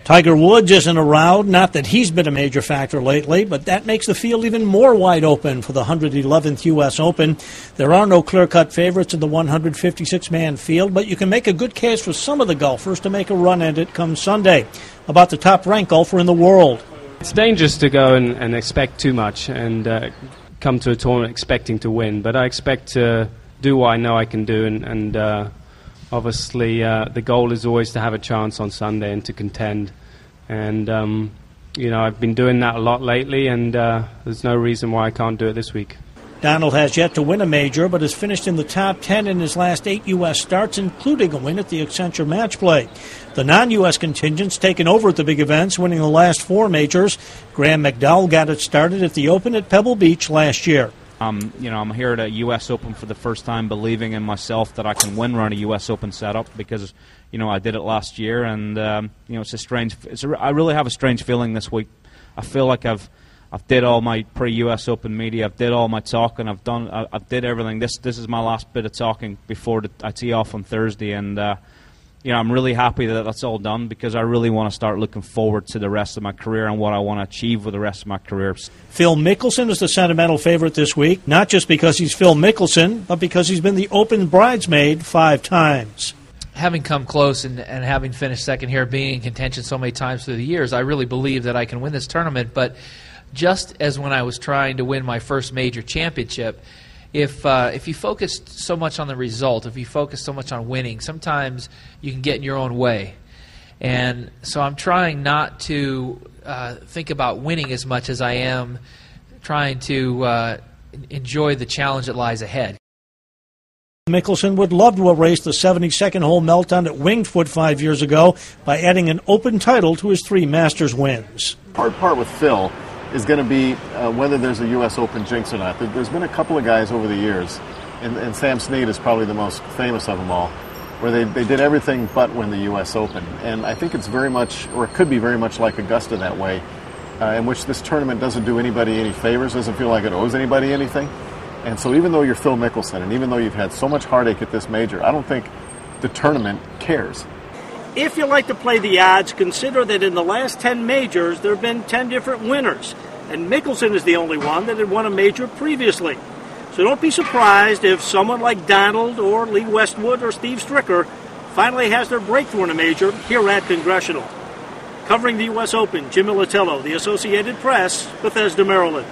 Tiger Woods isn't around, not that he's been a major factor lately, but that makes the field even more wide open for the 111th U.S. Open. There are no clear-cut favorites in the 156-man field, but you can make a good case for some of the golfers to make a run at it come Sunday. About the top-ranked golfer in the world. It's dangerous to go and expect too much and come to a tournament expecting to win, but I expect to do what I know I can do, and obviously the goal is always to have a chance on Sunday and to contend. And, I've been doing that a lot lately, and there's no reason why I can't do it this week. Donald has yet to win a major, but has finished in the top 10 in his last 8 U.S. starts, including a win at the Accenture Match Play. The non-U.S. contingent's taken over at the big events, winning the last 4 majors. Graeme McDowell got it started at the Open at Pebble Beach last year. I'm here at a U.S. Open for the first time, believing in myself that I can run a U.S. Open setup because, I did it last year, and I really have a strange feeling this week. I feel like I've did all my pre-U.S. Open media, I've did all my talking, I've did everything. This is my last bit of talking before I tee off on Thursday, and I'm really happy that that's all done because I really want to start looking forward to the rest of my career and what I want to achieve with the rest of my career. Phil Mickelson is the sentimental favorite this week, not just because he's Phil Mickelson, but because he's been the Open bridesmaid 5 times. Having come close and having finished second here, being in contention so many times through the years, I really believe that I can win this tournament. But just as when I was trying to win my first major championship, if you focus so much on the result, if you focus so much on winning, sometimes you can get in your own way. And so I'm trying not to think about winning as much as I am trying to enjoy the challenge that lies ahead. Mickelson would love to erase the 72nd hole meltdown at Winged Foot 5 years ago by adding an Open title to his 3 Masters wins. Hard part with Phil is going to be whether there's a U.S. Open jinx or not. There's been a couple of guys over the years, and Sam Snead is probably the most famous of them all, where they did everything but win the U.S. Open. And I think it's very much, or it could be very much like Augusta that way, in which this tournament doesn't do anybody any favors, doesn't feel like it owes anybody anything. And so even though you're Phil Mickelson, and even though you've had so much heartache at this major, I don't think the tournament cares. If you like to play the odds, consider that in the last 10 majors, there have been 10 different winners. And Mickelson is the only one that had won a major previously. So don't be surprised if someone like Donald or Lee Westwood or Steve Stricker finally has their breakthrough in a major here at Congressional. Covering the U.S. Open, Jim Militello, The Associated Press, Bethesda, Maryland.